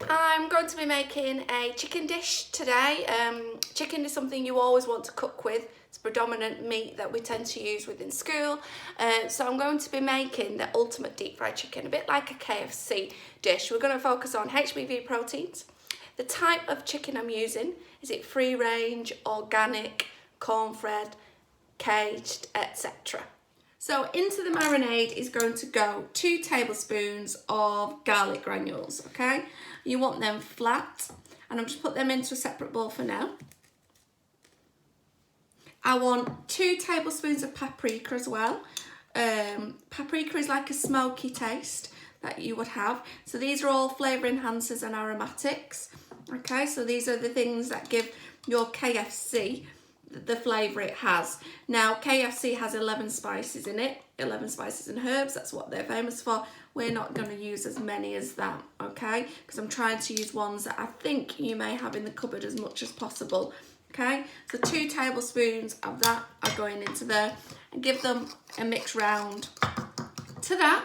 I'm going to be making a chicken dish today. Chicken is something you always want to cook with. It's a predominant meat that we tend to use within school. So I'm going to be making the ultimate deep fried chicken, a bit like a KFC dish. We're going to focus on HBV proteins. The type of chicken I'm using, is it free range, organic, corn-fed, caged, etc. So into the marinade is going to go 2 tablespoons of garlic granules, okay? You want them flat, and I'll just put them into a separate bowl for now. I want 2 tablespoons of paprika as well. Paprika is like a smoky taste that you would have. So these are all flavour enhancers and aromatics, okay? So these are the things that give your KFC the flavour it has. Now KFC has 11 spices in it, 11 spices and herbs, that's what they're famous for. We're not going to use as many as that, okay, because I'm trying to use ones that I think you may have in the cupboard as much as possible, okay. So 2 tablespoons of that are going into there, and give them a mix round. To that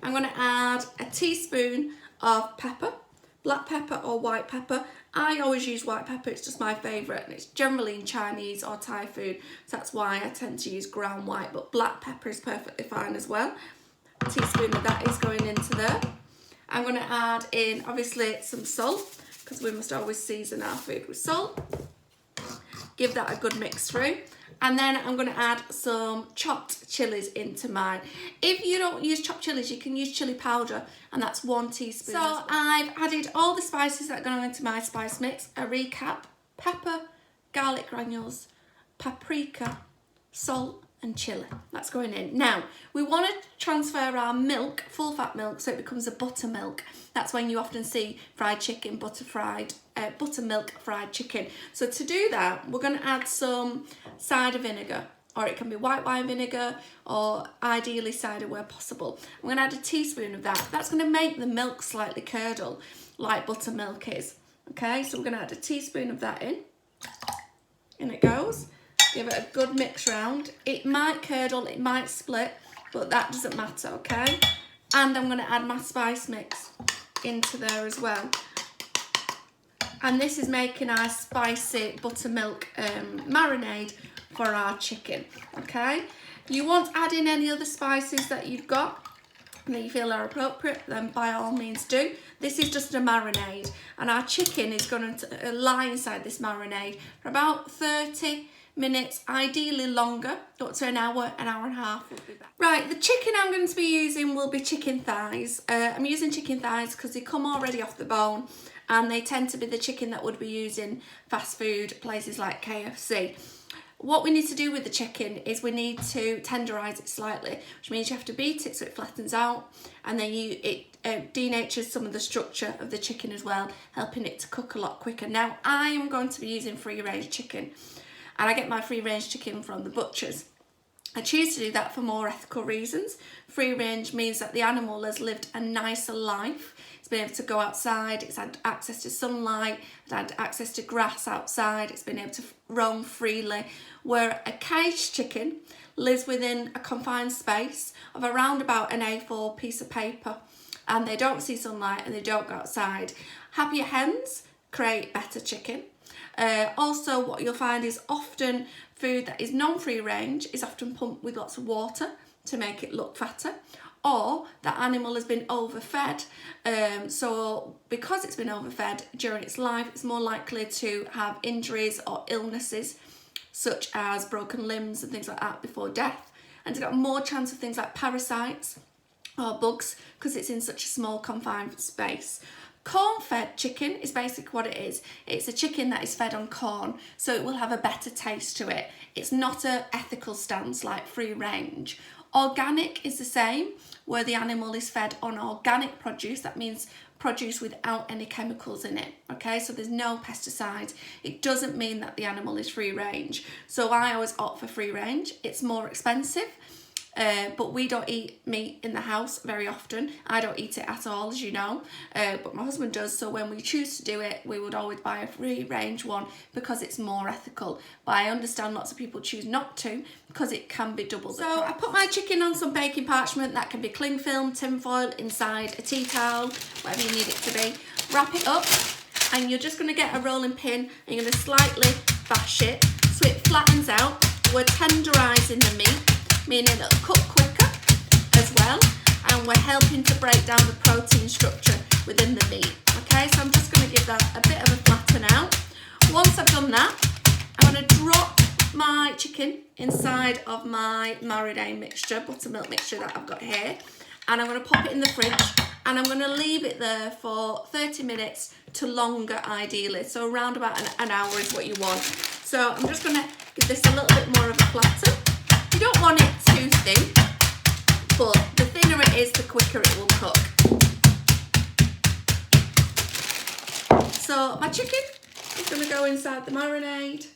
I'm going to add a teaspoon of pepper, black pepper or white pepper. I always use white pepper, it's just my favourite, and it's generally in Chinese or Thai food, so that's why I tend to use ground white, but black pepper is perfectly fine as well. A teaspoon of that is going into there. I'm going to add in, obviously, some salt, because we must always season our food with salt. Give that a good mix through. And then I'm going to add some chopped chilies into mine. If you don't use chopped chilies, you can use chili powder, and that's 1 teaspoon. So I've added all the spices that are going into my spice mix. A recap: pepper, garlic granules, paprika, salt and chili. That's going in. Now, we want to transfer our milk, full fat milk, so it becomes a buttermilk. That's when you often see fried chicken, buttermilk fried chicken. So to do that, we're going to add some cider vinegar, or it can be white wine vinegar, or ideally cider where possible. I'm going to add a teaspoon of that. That's going to make the milk slightly curdle, like buttermilk is. Okay, so we're going to add a teaspoon of that in. In it goes. Give it a good mix round. It might curdle, it might split, but that doesn't matter, okay? And I'm going to add my spice mix into there as well. And this is making our spicy buttermilk marinade for our chicken, okay? You won't add in any other spices that you've got that you feel are appropriate, then by all means do. This is just a marinade, and our chicken is going to lie inside this marinade for about 30 minutes, ideally longer, up to an hour and a half. We'll be back. Right, the chicken I'm going to be using will be chicken thighs. I'm using chicken thighs because they come already off the bone, and they tend to be the chicken that would be used in fast food places like KFC. What we need to do with the chicken is we need to tenderise it slightly, which means you have to beat it so it flattens out, and then it denatures some of the structure of the chicken as well, helping it to cook a lot quicker. Now, I am going to be using free-range chicken, and I get my free-range chicken from the butchers. I choose to do that for more ethical reasons. Free range means that the animal has lived a nicer life. It's been able to go outside, it's had access to sunlight, it's had access to grass outside, it's been able to roam freely. Where a caged chicken lives within a confined space of around about an A4 piece of paper, and they don't see sunlight and they don't go outside. Happier hens create better chicken. Also, what you'll find is often food that is non-free range is often pumped with lots of water to make it look fatter, or that animal has been overfed. So because it's been overfed during its life, it's more likely to have injuries or illnesses such as broken limbs and things like that before death, and it's got more chance of things like parasites or bugs because it's in such a small confined space. Corn-fed chicken is basically what it is. It's a chicken that is fed on corn, so it will have a better taste to it. It's not an ethical stance like free range. Organic is the same, where the animal is fed on organic produce. That means produce without any chemicals in it, okay? So there's no pesticides. It doesn't mean that the animal is free range. So I always opt for free range. It's more expensive. But we don't eat meat in the house very often. I don't eat it at all, as you know, but my husband does. So when we choose to do it, we would always buy a free range one because it's more ethical. But I understand lots of people choose not to because it can be double the price. So I put my chicken on some baking parchment. That can be cling film, tin foil, inside a tea towel, whatever you need it to be. wrap it up, and you're just going to get a rolling pin and you're going to slightly bash it so it flattens out. We're tenderising the meat, meaning it'll cook quicker as well, and we're helping to break down the protein structure within the meat. Okay, so I'm just going to give that a bit of a flatten out. Once I've done that, I'm going to drop my chicken inside of my marinade mixture, buttermilk mixture that I've got here, and I'm going to pop it in the fridge, and I'm going to leave it there for 30 minutes to longer ideally, so around about an hour is what you want. So I'm just going to give this a little bit more of a flatten. You don't want it too thin, but the thinner it is, the quicker it will cook. So my chicken is going to go inside the marinade.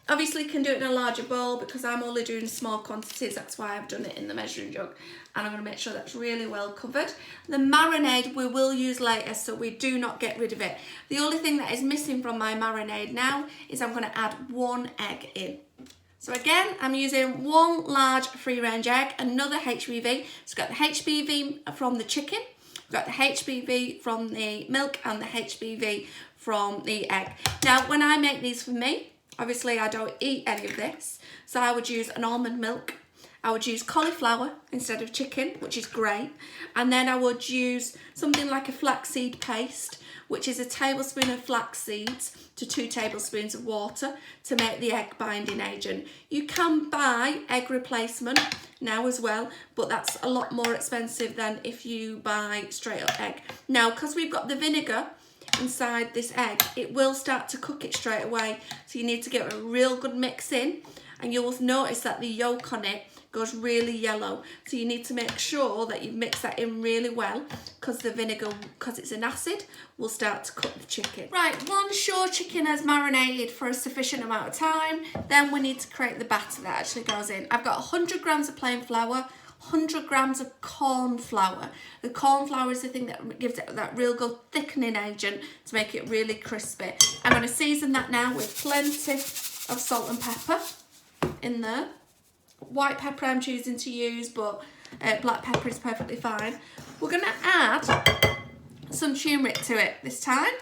Obviously you can do it in a larger bowl because I'm only doing small quantities, that's why I've done it in the measuring jug, and I'm going to make sure that's really well covered. The marinade we will use later, so we do not get rid of it. The only thing that is missing from my marinade now is I'm going to add 1 egg in. So again, I'm using 1 large free range egg, another HBV. So we've got the HBV from the chicken, we've got the HBV from the milk, and the HBV from the egg. Now when I make these for me, obviously I don't eat any of this, so I would use an almond milk, I would use cauliflower instead of chicken, which is great, and then I would use something like a flaxseed paste, which is a tablespoon of flax seeds to 2 tablespoons of water to make the egg binding agent. You can buy egg replacement now as well, but that's a lot more expensive than if you buy straight up egg. Now, because we've got the vinegar inside this egg, it will start to cook it straight away, so you need to get a real good mix in, and you will notice that the yolk on it goes really yellow, so you need to make sure that you mix that in really well, because the vinegar, because it's an acid, will start to cook the chicken. Right, once your chicken has marinated for a sufficient amount of time, then we need to create the batter that actually goes in. I've got 100 grams of plain flour, 100 grams of corn flour. The corn flour is the thing that gives it that real good thickening agent to make it really crispy. I'm going to season that now with plenty of salt and pepper in there. White pepper I'm choosing to use, but black pepper is perfectly fine. We're going to add some turmeric to it this time.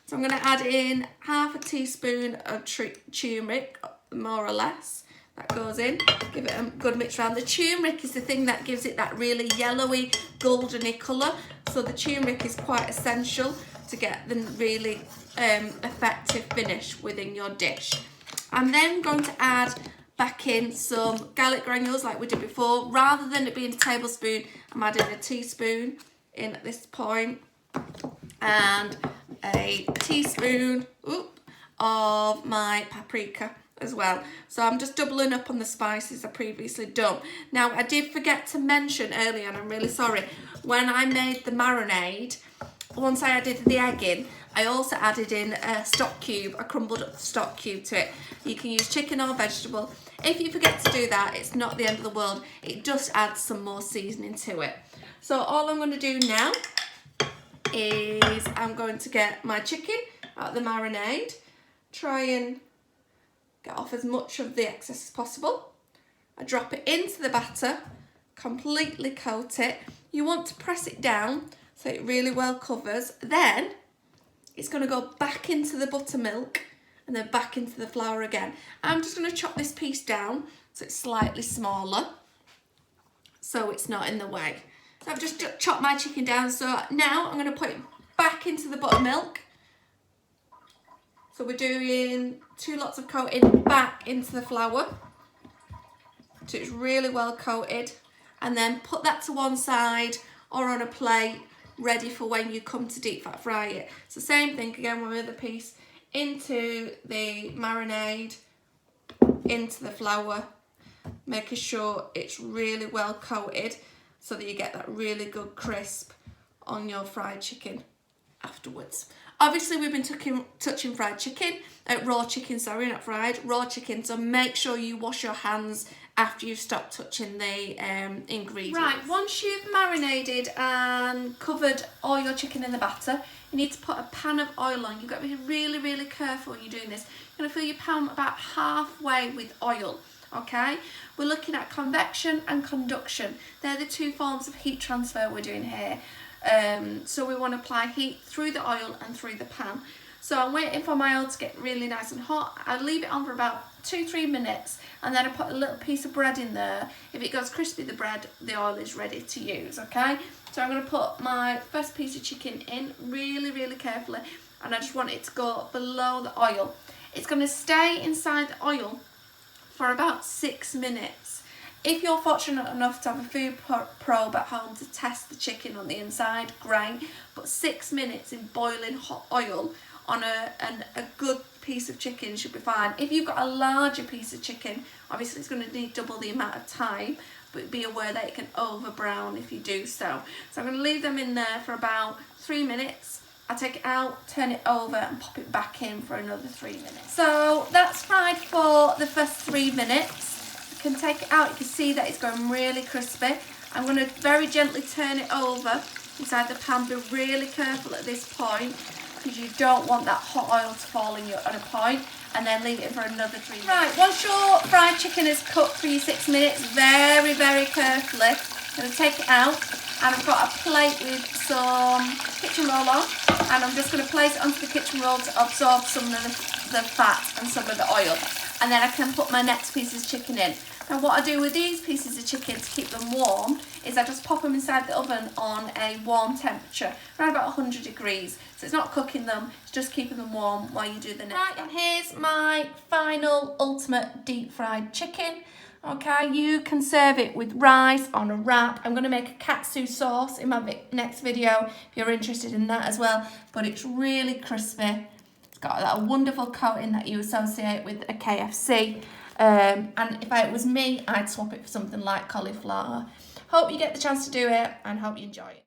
So I'm going to add in half a teaspoon of turmeric, more or less. That goes in, give it a good mix around. The turmeric is the thing that gives it that really yellowy, goldeny colour. So the turmeric is quite essential to get the really effective finish within your dish. I'm then going to add back in some garlic granules like we did before. Rather than it being a tablespoon, I'm adding a teaspoon in at this point, and a teaspoon of my paprika as well. So I'm just doubling up on the spices I previously done. Now I did forget to mention earlier, and I'm really sorry, when I made the marinade, once I added the egg in, I also added in a stock cube, a crumbled up stock cube to it. You can use chicken or vegetable. If you forget to do that, it's not the end of the world. It just adds some more seasoning to it. So all I'm going to do now is I'm going to get my chicken out of the marinade, try and get off as much of the excess as possible. I drop it into the batter, completely coat it. You want to press it down so it really well covers. Then it's going to go back into the buttermilk and then back into the flour again. I'm just going to chop this piece down so it's slightly smaller, so it's not in the way. So I've just chopped my chicken down, so now I'm going to put it back into the buttermilk. So we're doing 2 lots of coating back into the flour so it's really well coated, and then put that to one side or on a plate ready for when you come to deep fat fry it. So same thing again with the other piece, into the marinade, into the flour, making sure it's really well coated so that you get that really good crisp on your fried chicken afterwards. Obviously we've been touching fried chicken, raw chicken, sorry, not fried, raw chicken, so make sure you wash your hands after you've stopped touching the ingredients. Right, once you've marinated and covered all your chicken in the batter, you need to put a pan of oil on. You've got to be really, really careful when you're doing this. You're going to fill your pan about halfway with oil, okay? We're looking at convection and conduction. They're the 2 forms of heat transfer we're doing here. So we want to apply heat through the oil and through the pan. So I'm waiting for my oil to get really nice and hot. I leave it on for about 2-3 minutes, and then I put a little piece of bread in there. If it goes crispy, the bread, the oil is ready to use, okay? So I'm going to put my first piece of chicken in really, really carefully, and I just want it to go below the oil. It's going to stay inside the oil for about 6 minutes. If you're fortunate enough to have a food probe at home to test the chicken on the inside, great. But 6 minutes in boiling hot oil on a good piece of chicken should be fine. If you've got a larger piece of chicken, obviously it's going to need double the amount of time, but be aware that it can over brown if you do so. So I'm going to leave them in there for about 3 minutes. I take it out, turn it over and pop it back in for another 3 minutes. So that's fried for the first 3 minutes. You can take it out, you can see that it's going really crispy. I'm going to very gently turn it over inside the pan. Be really careful at this point, because you don't want that hot oil to fall in at a point, and then leave it for another 3 minutes. Right, once your fried chicken is cooked for your 6 minutes, very, very carefully, I'm going to take it out, and I've got a plate with some kitchen roll on, and I'm just going to place it onto the kitchen roll to absorb some of the fat and some of the oil, and then I can put my next pieces of chicken in. Now what I do with these pieces of chicken to keep them warm is I just pop them inside the oven on a warm temperature, around about 100 degrees. So it's not cooking them, it's just keeping them warm while you do the next. Right, and here's my final ultimate deep fried chicken. Okay, you can serve it with rice on a wrap. I'm going to make a katsu sauce in my next video if you're interested in that as well. But it's really crispy. It's got that wonderful coating that you associate with a KFC. And if it was me, I'd swap it for something like cauliflower. Hope you get the chance to do it and hope you enjoy it.